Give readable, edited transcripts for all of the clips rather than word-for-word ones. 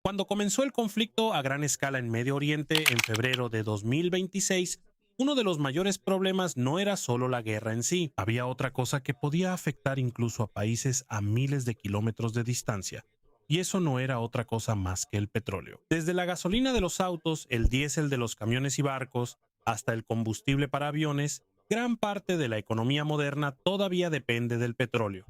Cuando comenzó el conflicto a gran escala en Medio Oriente en febrero de 2026, uno de los mayores problemas no era solo la guerra en sí, había otra cosa que podía afectar incluso a países a miles de kilómetros de distancia. Y eso no era otra cosa más que el petróleo. Desde la gasolina de los autos, el diésel de los camiones y barcos, hasta el combustible para aviones, gran parte de la economía moderna todavía depende del petróleo.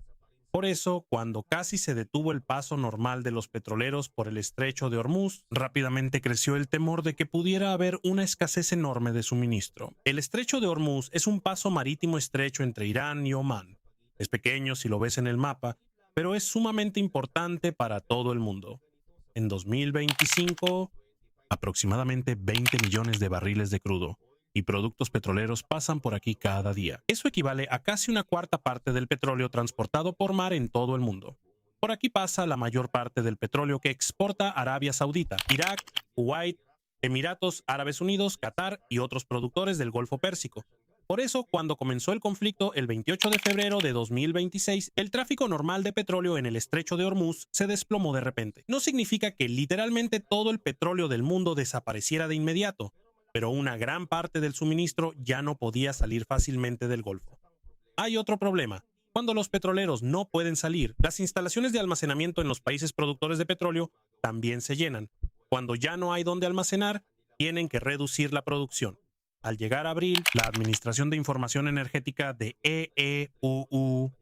Por eso, cuando casi se detuvo el paso normal de los petroleros por el estrecho de Hormuz, rápidamente creció el temor de que pudiera haber una escasez enorme de suministro. El estrecho de Hormuz es un paso marítimo estrecho entre Irán y Omán. Es pequeño si lo ves en el mapa, pero es sumamente importante para todo el mundo. En 2025, aproximadamente 20 millones de barriles de crudo y productos petroleros pasan por aquí cada día. Eso equivale a casi una cuarta parte del petróleo transportado por mar en todo el mundo. Por aquí pasa la mayor parte del petróleo que exporta Arabia Saudita, Irak, Kuwait, Emiratos Árabes Unidos, Qatar y otros productores del Golfo Pérsico. Por eso, cuando comenzó el conflicto el 28 de febrero de 2026, el tráfico normal de petróleo en el estrecho de Hormuz se desplomó de repente. No significa que literalmente todo el petróleo del mundo desapareciera de inmediato, pero una gran parte del suministro ya no podía salir fácilmente del Golfo. Hay otro problema. Cuando los petroleros no pueden salir, las instalaciones de almacenamiento en los países productores de petróleo también se llenan. Cuando ya no hay dónde almacenar, tienen que reducir la producción. Al llegar a abril, la Administración de Información Energética de EEUU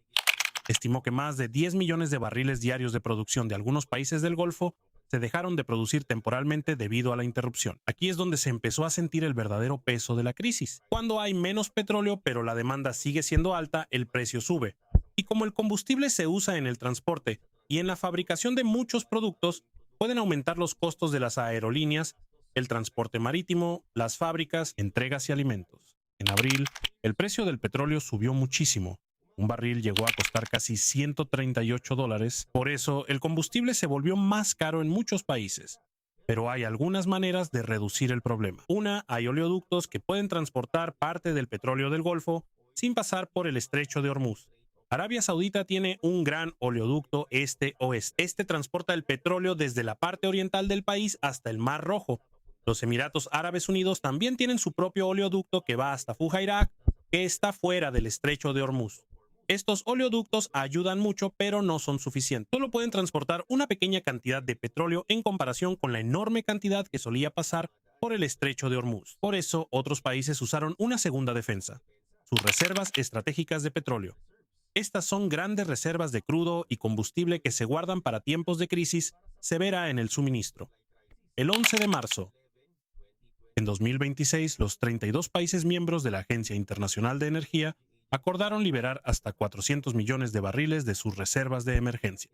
estimó que más de 10 millones de barriles diarios de producción de algunos países del Golfo se dejaron de producir temporalmente debido a la interrupción. Aquí es donde se empezó a sentir el verdadero peso de la crisis. Cuando hay menos petróleo, pero la demanda sigue siendo alta, el precio sube. Y como el combustible se usa en el transporte y en la fabricación de muchos productos, pueden aumentar los costos de las aerolíneas, el transporte marítimo, las fábricas, entregas y alimentos. En abril, el precio del petróleo subió muchísimo. Un barril llegó a costar casi $138. Por eso, el combustible se volvió más caro en muchos países. Pero hay algunas maneras de reducir el problema. Una, hay oleoductos que pueden transportar parte del petróleo del Golfo sin pasar por el estrecho de Hormuz. Arabia Saudita tiene un gran oleoducto este-oeste. Este transporta el petróleo desde la parte oriental del país hasta el Mar Rojo. Los Emiratos Árabes Unidos también tienen su propio oleoducto que va hasta Fujairah, que está fuera del estrecho de Hormuz. Estos oleoductos ayudan mucho, pero no son suficientes. Solo pueden transportar una pequeña cantidad de petróleo en comparación con la enorme cantidad que solía pasar por el estrecho de Hormuz. Por eso, otros países usaron una segunda defensa: sus reservas estratégicas de petróleo. Estas son grandes reservas de crudo y combustible que se guardan para tiempos de crisis severa en el suministro. El 11 de marzo, en 2026, los 32 países miembros de la Agencia Internacional de Energía acordaron liberar hasta 400 millones de barriles de sus reservas de emergencia.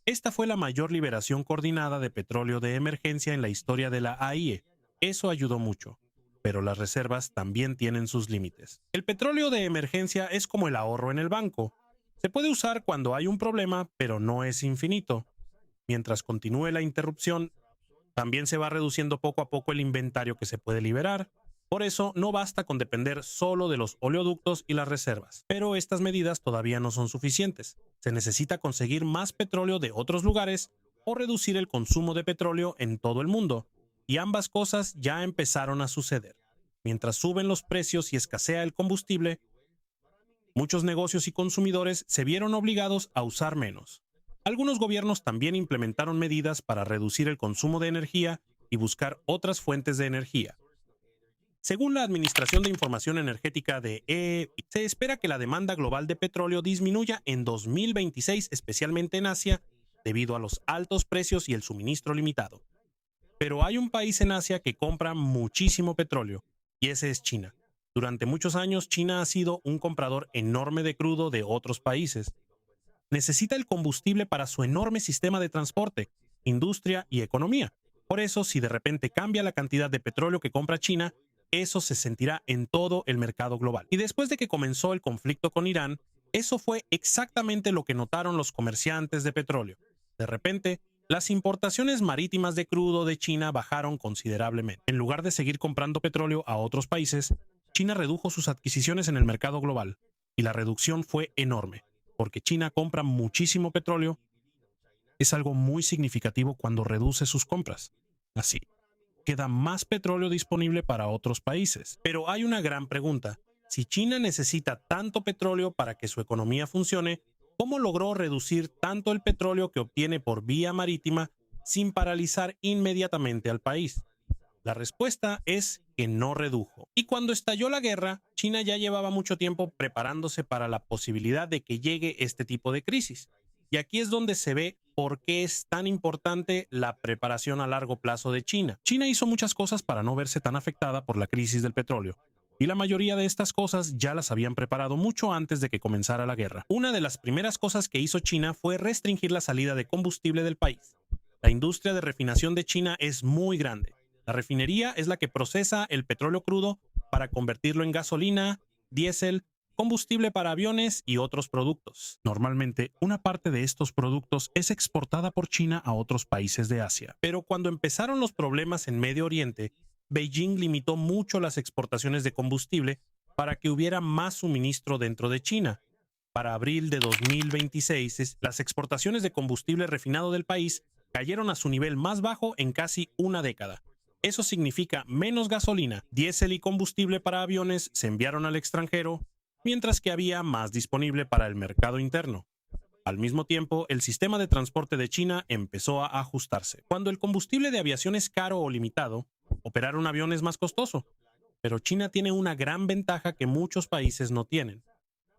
Esta fue la mayor liberación coordinada de petróleo de emergencia en la historia de la AIE. Eso ayudó mucho, pero las reservas también tienen sus límites. El petróleo de emergencia es como el ahorro en el banco. Se puede usar cuando hay un problema, pero no es infinito. Mientras continúe la interrupción, también se va reduciendo poco a poco el inventario que se puede liberar. Por eso, no basta con depender solo de los oleoductos y las reservas. Pero estas medidas todavía no son suficientes. Se necesita conseguir más petróleo de otros lugares o reducir el consumo de petróleo en todo el mundo. Y ambas cosas ya empezaron a suceder. Mientras suben los precios y escasea el combustible, muchos negocios y consumidores se vieron obligados a usar menos. Algunos gobiernos también implementaron medidas para reducir el consumo de energía y buscar otras fuentes de energía. Según la Administración de Información Energética de se espera que la demanda global de petróleo disminuya en 2026, especialmente en Asia, debido a los altos precios y el suministro limitado. Pero hay un país en Asia que compra muchísimo petróleo, y ese es China. Durante muchos años, China ha sido un comprador enorme de crudo de otros países. Necesita el combustible para su enorme sistema de transporte, industria y economía. Por eso, si de repente cambia la cantidad de petróleo que compra China, eso se sentirá en todo el mercado global. Y después de que comenzó el conflicto con Irán, eso fue exactamente lo que notaron los comerciantes de petróleo. De repente, las importaciones marítimas de crudo de China bajaron considerablemente. En lugar de seguir comprando petróleo a otros países, China redujo sus adquisiciones en el mercado global, y la reducción fue enorme, porque China compra muchísimo petróleo es algo muy significativo cuando reduce sus compras. Así, queda más petróleo disponible para otros países. Pero hay una gran pregunta. Si China necesita tanto petróleo para que su economía funcione, ¿cómo logró reducir tanto el petróleo que obtiene por vía marítima sin paralizar inmediatamente al país? La respuesta es que no redujo. Y cuando estalló la guerra, China ya llevaba mucho tiempo preparándose para la posibilidad de que llegue este tipo de crisis. Y aquí es donde se ve por qué es tan importante la preparación a largo plazo de China. China hizo muchas cosas para no verse tan afectada por la crisis del petróleo. Y la mayoría de estas cosas ya las habían preparado mucho antes de que comenzara la guerra. Una de las primeras cosas que hizo China fue restringir la salida de combustible del país. La industria de refinación de China es muy grande. La refinería es la que procesa el petróleo crudo para convertirlo en gasolina, diésel, combustible para aviones y otros productos. Normalmente, una parte de estos productos es exportada por China a otros países de Asia. Pero cuando empezaron los problemas en Medio Oriente, Beijing limitó mucho las exportaciones de combustible para que hubiera más suministro dentro de China. Para abril de 2026, las exportaciones de combustible refinado del país cayeron a su nivel más bajo en casi una década. Eso significa menos gasolina, diésel y combustible para aviones se enviaron al extranjero, mientras que había más disponible para el mercado interno. Al mismo tiempo, el sistema de transporte de China empezó a ajustarse. Cuando el combustible de aviación es caro o limitado, operar un avión es más costoso. Pero China tiene una gran ventaja que muchos países no tienen.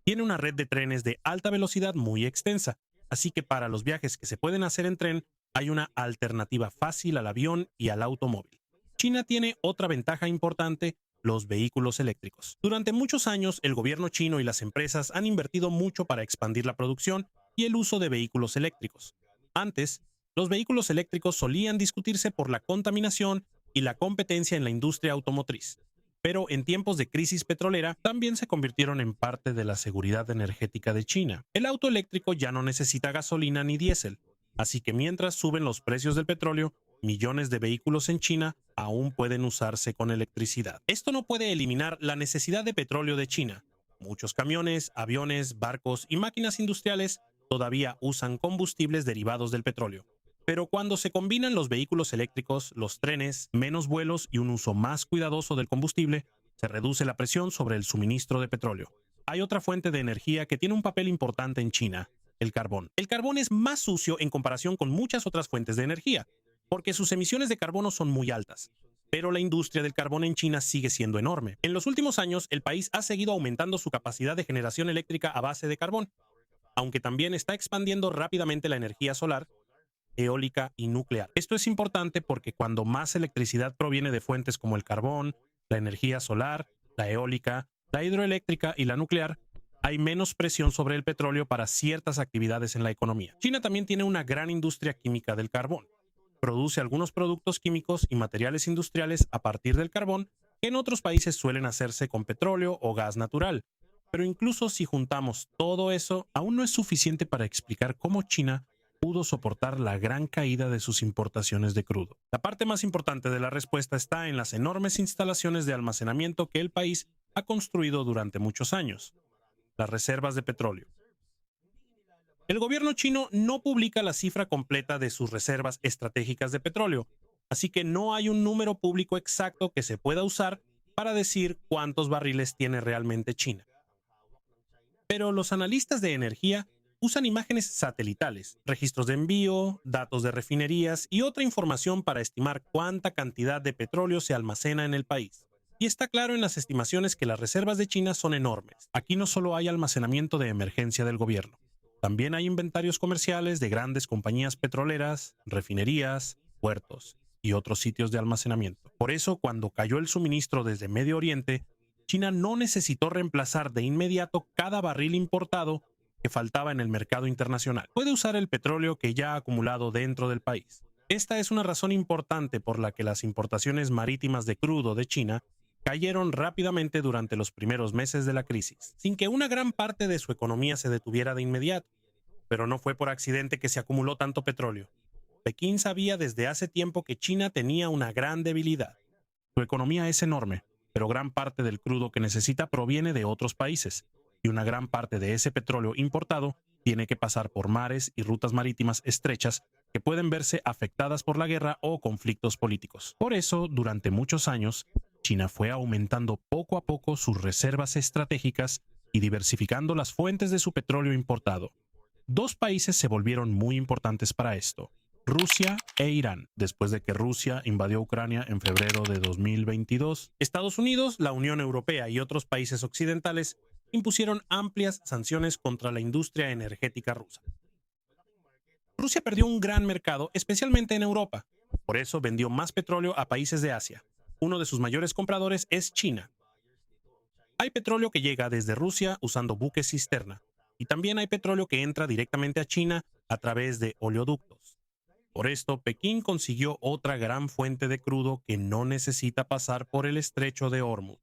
Tiene una red de trenes de alta velocidad muy extensa, así que para los viajes que se pueden hacer en tren, hay una alternativa fácil al avión y al automóvil. China tiene otra ventaja importante: los vehículos eléctricos. Durante muchos años, el gobierno chino y las empresas han invertido mucho para expandir la producción y el uso de vehículos eléctricos. Antes, los vehículos eléctricos solían discutirse por la contaminación y la competencia en la industria automotriz. Pero en tiempos de crisis petrolera también se convirtieron en parte de la seguridad energética de China. El auto eléctrico ya no necesita gasolina ni diésel, así que mientras suben los precios del petróleo, millones de vehículos en China aún pueden usarse con electricidad. Esto no puede eliminar la necesidad de petróleo de China. Muchos camiones, aviones, barcos y máquinas industriales todavía usan combustibles derivados del petróleo. Pero cuando se combinan los vehículos eléctricos, los trenes, menos vuelos y un uso más cuidadoso del combustible, se reduce la presión sobre el suministro de petróleo. Hay otra fuente de energía que tiene un papel importante en China: el carbón. El carbón es más sucio en comparación con muchas otras fuentes de energía, porque sus emisiones de carbono son muy altas. Pero la industria del carbón en China sigue siendo enorme. En los últimos años, el país ha seguido aumentando su capacidad de generación eléctrica a base de carbón, aunque también está expandiendo rápidamente la energía solar, eólica y nuclear. Esto es importante porque cuando más electricidad proviene de fuentes como el carbón, la energía solar, la eólica, la hidroeléctrica y la nuclear, hay menos presión sobre el petróleo para ciertas actividades en la economía. China también tiene una gran industria química del carbón. Produce algunos productos químicos y materiales industriales a partir del carbón que en otros países suelen hacerse con petróleo o gas natural. Pero incluso si juntamos todo eso, aún no es suficiente para explicar cómo China pudo soportar la gran caída de sus importaciones de crudo. La parte más importante de la respuesta está en las enormes instalaciones de almacenamiento que el país ha construido durante muchos años: las reservas de petróleo. El gobierno chino no publica la cifra completa de sus reservas estratégicas de petróleo, así que no hay un número público exacto que se pueda usar para decir cuántos barriles tiene realmente China. Pero los analistas de energía usan imágenes satelitales, registros de envío, datos de refinerías y otra información para estimar cuánta cantidad de petróleo se almacena en el país. Y está claro en las estimaciones que las reservas de China son enormes. Aquí no solo hay almacenamiento de emergencia del gobierno, también hay inventarios comerciales de grandes compañías petroleras, refinerías, puertos y otros sitios de almacenamiento. Por eso, cuando cayó el suministro desde Medio Oriente, China no necesitó reemplazar de inmediato cada barril importado que faltaba en el mercado internacional. Puede usar el petróleo que ya ha acumulado dentro del país. Esta es una razón importante por la que las importaciones marítimas de crudo de China cayeron rápidamente durante los primeros meses de la crisis, sin que una gran parte de su economía se detuviera de inmediato. Pero no fue por accidente que se acumuló tanto petróleo. Pekín sabía desde hace tiempo que China tenía una gran debilidad. Su economía es enorme, pero gran parte del crudo que necesita proviene de otros países, y una gran parte de ese petróleo importado tiene que pasar por mares y rutas marítimas estrechas que pueden verse afectadas por la guerra o conflictos políticos. Por eso, durante muchos años, China fue aumentando poco a poco sus reservas estratégicas y diversificando las fuentes de su petróleo importado. Dos países se volvieron muy importantes para esto: Rusia e Irán. Después de que Rusia invadió Ucrania en febrero de 2022, Estados Unidos, la Unión Europea y otros países occidentales impusieron amplias sanciones contra la industria energética rusa. Rusia perdió un gran mercado, especialmente en Europa. Por eso vendió más petróleo a países de Asia. Uno de sus mayores compradores es China. Hay petróleo que llega desde Rusia usando buques cisterna, y también hay petróleo que entra directamente a China a través de oleoductos. Por esto, Pekín consiguió otra gran fuente de crudo que no necesita pasar por el estrecho de Hormuz.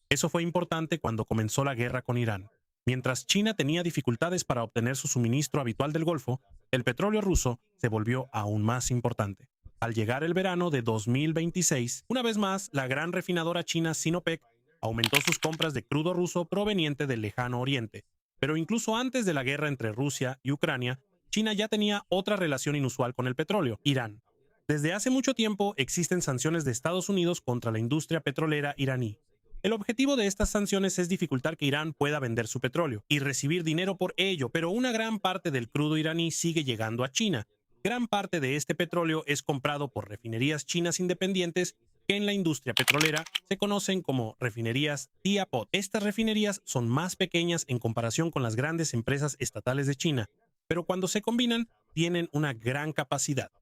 Eso fue importante cuando comenzó la guerra con Irán. Mientras China tenía dificultades para obtener su suministro habitual del Golfo, el petróleo ruso se volvió aún más importante. Al llegar el verano de 2026, una vez más, la gran refinadora china Sinopec aumentó sus compras de crudo ruso proveniente del lejano oriente. Pero incluso antes de la guerra entre Rusia y Ucrania, China ya tenía otra relación inusual con el petróleo: Irán. Desde hace mucho tiempo existen sanciones de Estados Unidos contra la industria petrolera iraní. El objetivo de estas sanciones es dificultar que Irán pueda vender su petróleo y recibir dinero por ello, pero una gran parte del crudo iraní sigue llegando a China. Gran parte de este petróleo es comprado por refinerías chinas independientes que en la industria petrolera se conocen como refinerías Tiapot. Estas refinerías son más pequeñas en comparación con las grandes empresas estatales de China, pero cuando se combinan tienen una gran capacidad.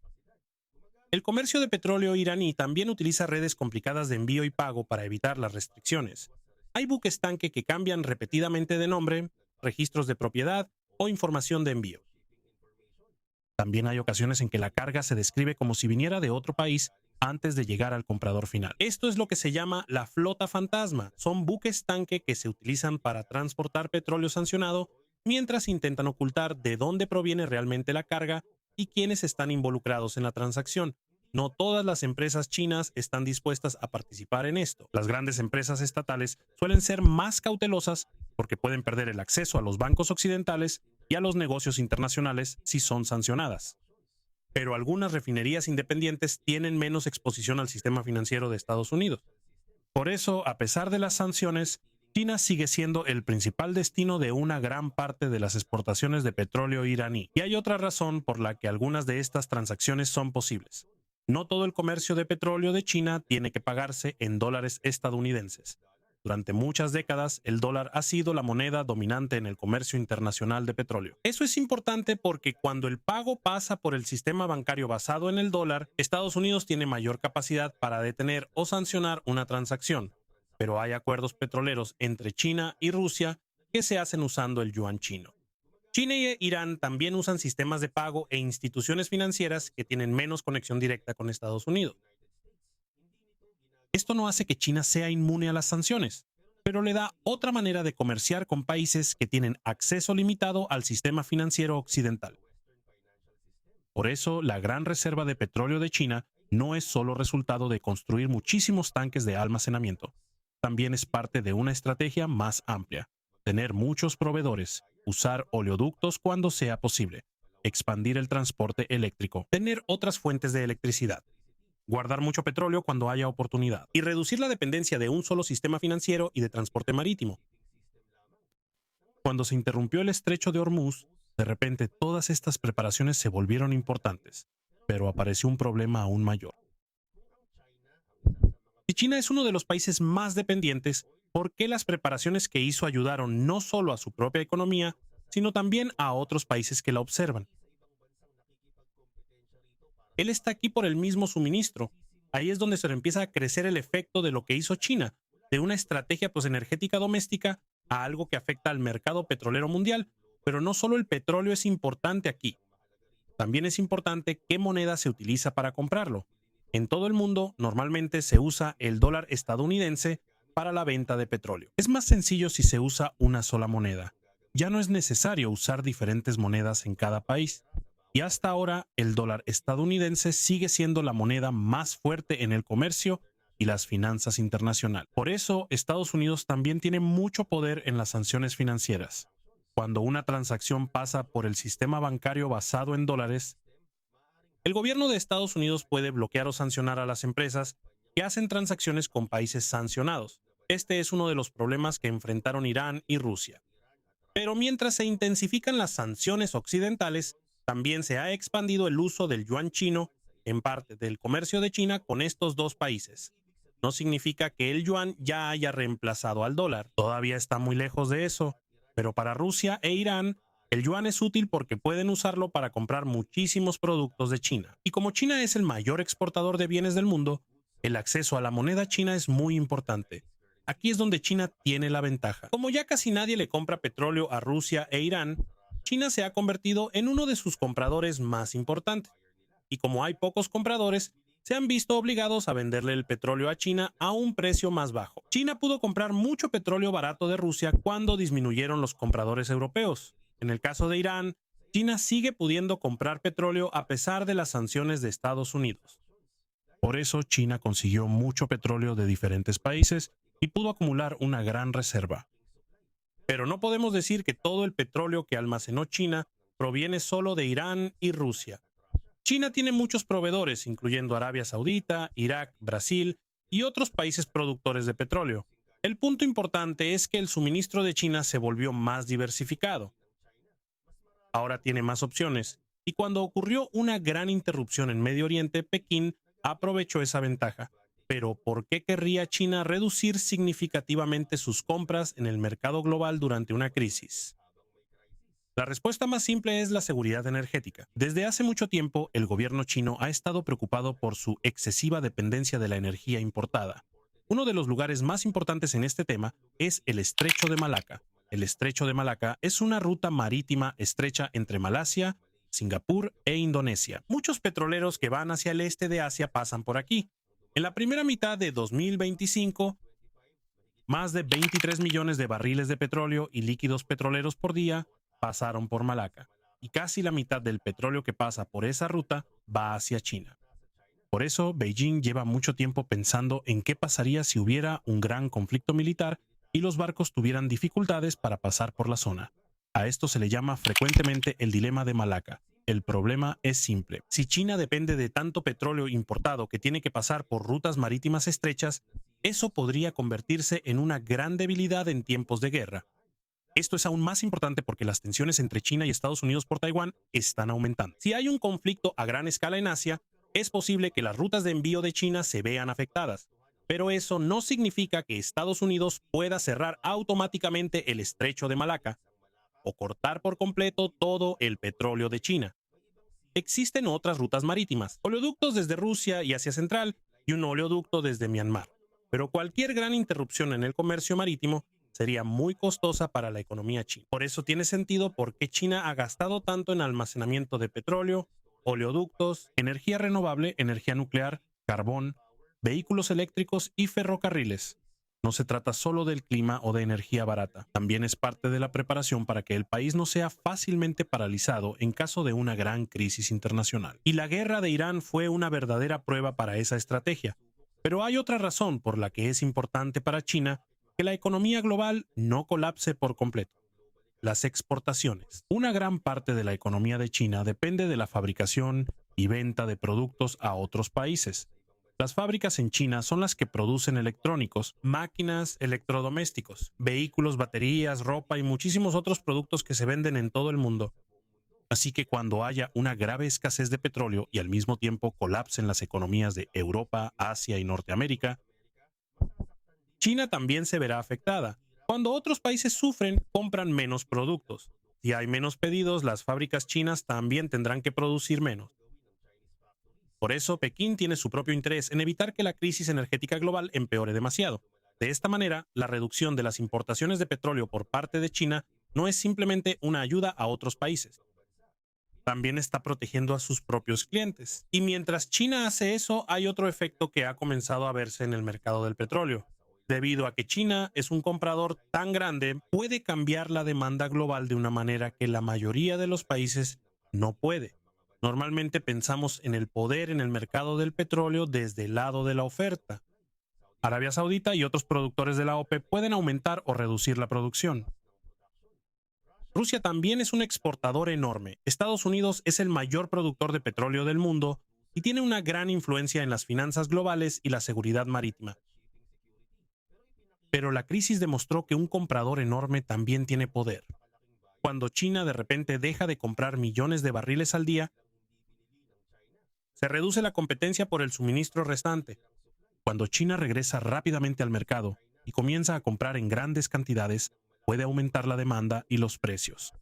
El comercio de petróleo iraní también utiliza redes complicadas de envío y pago para evitar las restricciones. Hay buques tanque que cambian repetidamente de nombre, registros de propiedad o información de envío. También hay ocasiones en que la carga se describe como si viniera de otro país antes de llegar al comprador final. Esto es lo que se llama la flota fantasma. Son buques tanque que se utilizan para transportar petróleo sancionado mientras intentan ocultar de dónde proviene realmente la carga y quiénes están involucrados en la transacción. No todas las empresas chinas están dispuestas a participar en esto. Las grandes empresas estatales suelen ser más cautelosas porque pueden perder el acceso a los bancos occidentales y a los negocios internacionales si son sancionadas. Pero algunas refinerías independientes tienen menos exposición al sistema financiero de Estados Unidos. Por eso, a pesar de las sanciones, China sigue siendo el principal destino de una gran parte de las exportaciones de petróleo iraní. Y hay otra razón por la que algunas de estas transacciones son posibles. No todo el comercio de petróleo de China tiene que pagarse en dólares estadounidenses. Durante muchas décadas, el dólar ha sido la moneda dominante en el comercio internacional de petróleo. Eso es importante porque cuando el pago pasa por el sistema bancario basado en el dólar, Estados Unidos tiene mayor capacidad para detener o sancionar una transacción. Pero hay acuerdos petroleros entre China y Rusia que se hacen usando el yuan chino. China e Irán también usan sistemas de pago e instituciones financieras que tienen menos conexión directa con Estados Unidos. Esto no hace que China sea inmune a las sanciones, pero le da otra manera de comerciar con países que tienen acceso limitado al sistema financiero occidental. Por eso, la gran reserva de petróleo de China no es solo resultado de construir muchísimos tanques de almacenamiento. También es parte de una estrategia más amplia: tener muchos proveedores, usar oleoductos cuando sea posible, expandir el transporte eléctrico, tener otras fuentes de electricidad, guardar mucho petróleo cuando haya oportunidad y reducir la dependencia de un solo sistema financiero y de transporte marítimo. Cuando se interrumpió el estrecho de Hormuz, de repente todas estas preparaciones se volvieron importantes, pero apareció un problema aún mayor. Si China es uno de los países más dependientes, ¿por qué las preparaciones que hizo ayudaron no solo a su propia economía, sino también a otros países que la observan? Él está aquí por el mismo suministro. Ahí es donde se empieza a crecer el efecto de lo que hizo China, de una estrategia energética doméstica a algo que afecta al mercado petrolero mundial. Pero no solo el petróleo es importante aquí. También es importante qué moneda se utiliza para comprarlo. En todo el mundo, normalmente se usa el dólar estadounidense para la venta de petróleo. Es más sencillo si se usa una sola moneda. Ya no es necesario usar diferentes monedas en cada país. Y hasta ahora, el dólar estadounidense sigue siendo la moneda más fuerte en el comercio y las finanzas internacionales. Por eso, Estados Unidos también tiene mucho poder en las sanciones financieras. Cuando una transacción pasa por el sistema bancario basado en dólares, El gobierno de Estados Unidos puede bloquear o sancionar a las empresas que hacen transacciones con países sancionados. Este es uno de los problemas que enfrentaron Irán y Rusia. Pero mientras se intensifican las sanciones occidentales, también se ha expandido el uso del yuan chino en parte del comercio de China con estos dos países. No significa que el yuan ya haya reemplazado al dólar, todavía está muy lejos de eso, pero para Rusia e Irán, el yuan es útil porque pueden usarlo para comprar muchísimos productos de China. Y como China es el mayor exportador de bienes del mundo, el acceso a la moneda china es muy importante. Aquí es donde China tiene la ventaja. Como ya casi nadie le compra petróleo a Rusia e Irán, China se ha convertido en uno de sus compradores más importantes. Y como hay pocos compradores, se han visto obligados a venderle el petróleo a China a un precio más bajo. China pudo comprar mucho petróleo barato de Rusia cuando disminuyeron los compradores europeos. En el caso de Irán, China sigue pudiendo comprar petróleo a pesar de las sanciones de Estados Unidos. Por eso China consiguió mucho petróleo de diferentes países y pudo acumular una gran reserva. Pero no podemos decir que todo el petróleo que almacenó China proviene solo de Irán y Rusia. China tiene muchos proveedores, incluyendo Arabia Saudita, Irak, Brasil y otros países productores de petróleo. El punto importante es que el suministro de China se volvió más diversificado. Ahora tiene más opciones, y cuando ocurrió una gran interrupción en Medio Oriente, Pekín aprovechó esa ventaja. Pero ¿por qué querría China reducir significativamente sus compras en el mercado global durante una crisis? La respuesta más simple es la seguridad energética. Desde hace mucho tiempo, el gobierno chino ha estado preocupado por su excesiva dependencia de la energía importada. Uno de los lugares más importantes en este tema es el Estrecho de Malaca. El Estrecho de Malaca es una ruta marítima estrecha entre Malasia, Singapur e Indonesia. Muchos petroleros que van hacia el este de Asia pasan por aquí. En la primera mitad de 2025, más de 23 millones de barriles de petróleo y líquidos petroleros por día pasaron por Malaca, y casi la mitad del petróleo que pasa por esa ruta va hacia China. Por eso, Beijing lleva mucho tiempo pensando en qué pasaría si hubiera un gran conflicto militar y los barcos tuvieran dificultades para pasar por la zona. A esto se le llama frecuentemente el dilema de Malaca. El problema es simple. Si China depende de tanto petróleo importado que tiene que pasar por rutas marítimas estrechas, eso podría convertirse en una gran debilidad en tiempos de guerra. Esto es aún más importante porque las tensiones entre China y Estados Unidos por Taiwán están aumentando. Si hay un conflicto a gran escala en Asia, es posible que las rutas de envío de China se vean afectadas. Pero eso no significa que Estados Unidos pueda cerrar automáticamente el Estrecho de Malaca o cortar por completo todo el petróleo de China. Existen otras rutas marítimas, oleoductos desde Rusia y Asia Central y un oleoducto desde Myanmar. Pero cualquier gran interrupción en el comercio marítimo sería muy costosa para la economía china. Por eso tiene sentido por qué China ha gastado tanto en almacenamiento de petróleo, oleoductos, energía renovable, energía nuclear, carbón, vehículos eléctricos y ferrocarriles. No se trata solo del clima o de energía barata, también es parte de la preparación para que el país no sea fácilmente paralizado en caso de una gran crisis internacional. Y la guerra de Irán fue una verdadera prueba para esa estrategia. Pero hay otra razón por la que es importante para China que la economía global no colapse por completo. Las exportaciones. Una gran parte de la economía de China depende de la fabricación y venta de productos a otros países. Las fábricas en China son las que producen electrónicos, máquinas, electrodomésticos, vehículos, baterías, ropa y muchísimos otros productos que se venden en todo el mundo. Así que cuando haya una grave escasez de petróleo y al mismo tiempo colapsen las economías de Europa, Asia y Norteamérica, China también se verá afectada. Cuando otros países sufren, compran menos productos. Si hay menos pedidos, las fábricas chinas también tendrán que producir menos. Por eso, Pekín tiene su propio interés en evitar que la crisis energética global empeore demasiado. De esta manera, la reducción de las importaciones de petróleo por parte de China no es simplemente una ayuda a otros países. También está protegiendo a sus propios clientes. Y mientras China hace eso, hay otro efecto que ha comenzado a verse en el mercado del petróleo. Debido a que China es un comprador tan grande, puede cambiar la demanda global de una manera que la mayoría de los países no puede. Normalmente pensamos en el poder en el mercado del petróleo desde el lado de la oferta. Arabia Saudita y otros productores de la OPEP pueden aumentar o reducir la producción. Rusia también es un exportador enorme. Estados Unidos es el mayor productor de petróleo del mundo y tiene una gran influencia en las finanzas globales y la seguridad marítima. Pero la crisis demostró que un comprador enorme también tiene poder. Cuando China de repente deja de comprar millones de barriles al día, se reduce la competencia por el suministro restante. Cuando China regresa rápidamente al mercado y comienza a comprar en grandes cantidades, puede aumentar la demanda y los precios.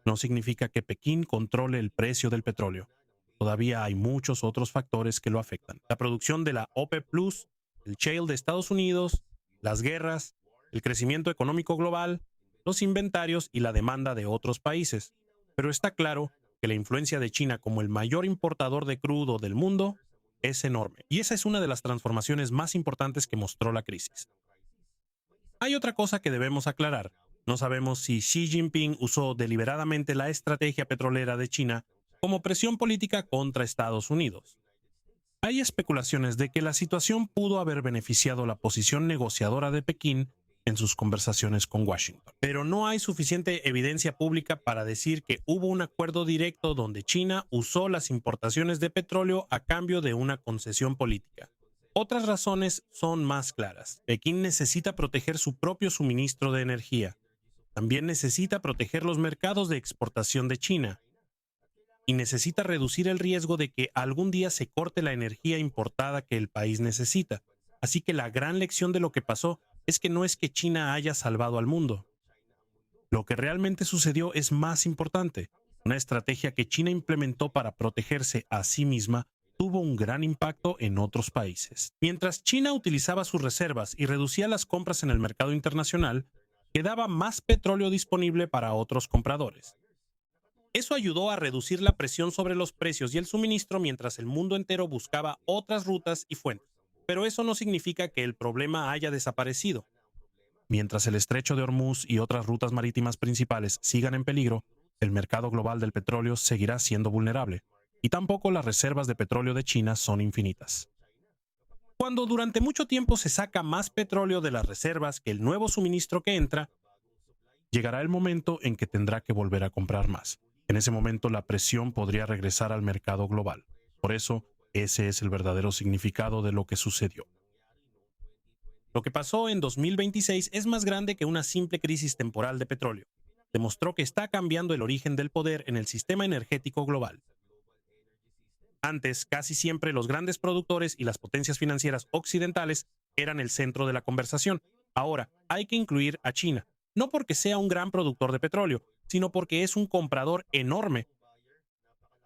No significa que Pekín controle el precio del petróleo. Todavía hay muchos otros factores que lo afectan. La producción de la OPEP Plus, el shale de Estados Unidos, las guerras, el crecimiento económico global, los inventarios y la demanda de otros países. Pero está claro que la influencia de China como el mayor importador de crudo del mundo es enorme. Y esa es una de las transformaciones más importantes que mostró la crisis. Hay otra cosa que debemos aclarar. No sabemos si Xi Jinping usó deliberadamente la estrategia petrolera de China como presión política contra Estados Unidos. Hay especulaciones de que la situación pudo haber beneficiado la posición negociadora de Pekín en sus conversaciones con Washington. Pero no hay suficiente evidencia pública para decir que hubo un acuerdo directo donde China usó las importaciones de petróleo a cambio de una concesión política. Otras razones son más claras. Pekín necesita proteger su propio suministro de energía. También necesita proteger los mercados de exportación de China. Y necesita reducir el riesgo de que algún día se corte la energía importada que el país necesita. Así que la gran lección de lo que pasó es que no es que China haya salvado al mundo. Lo que realmente sucedió es más importante. Una estrategia que China implementó para protegerse a sí misma tuvo un gran impacto en otros países. Mientras China utilizaba sus reservas y reducía las compras en el mercado internacional, quedaba más petróleo disponible para otros compradores. Eso ayudó a reducir la presión sobre los precios y el suministro mientras el mundo entero buscaba otras rutas y fuentes. Pero eso no significa que el problema haya desaparecido. Mientras el estrecho de Hormuz y otras rutas marítimas principales sigan en peligro, el mercado global del petróleo seguirá siendo vulnerable, y tampoco las reservas de petróleo de China son infinitas. Cuando durante mucho tiempo se saca más petróleo de las reservas que el nuevo suministro que entra, llegará el momento en que tendrá que volver a comprar más. En ese momento la presión podría regresar al mercado global. Por eso, ese es el verdadero significado de lo que sucedió. Lo que pasó en 2026 es más grande que una simple crisis temporal de petróleo. Demostró que está cambiando el origen del poder en el sistema energético global. Antes, casi siempre los grandes productores y las potencias financieras occidentales eran el centro de la conversación. Ahora, hay que incluir a China, no porque sea un gran productor de petróleo, sino porque es un comprador enorme.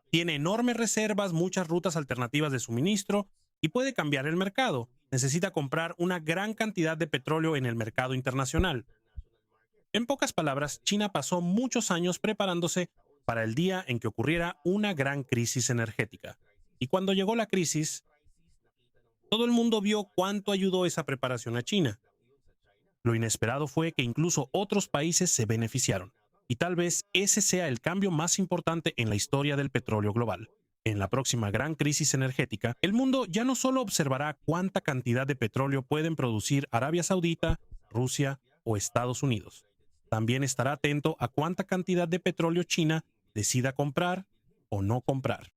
Tiene enormes reservas, muchas rutas alternativas de suministro y puede cambiar el mercado. Necesita comprar una gran cantidad de petróleo en el mercado internacional. En pocas palabras, China pasó muchos años preparándose para el día en que ocurriera una gran crisis energética. Y cuando llegó la crisis, todo el mundo vio cuánto ayudó esa preparación a China. Lo inesperado fue que incluso otros países se beneficiaron. Y tal vez ese sea el cambio más importante en la historia del petróleo global. En la próxima gran crisis energética, el mundo ya no solo observará cuánta cantidad de petróleo pueden producir Arabia Saudita, Rusia o Estados Unidos. También estará atento a cuánta cantidad de petróleo China decida comprar o no comprar.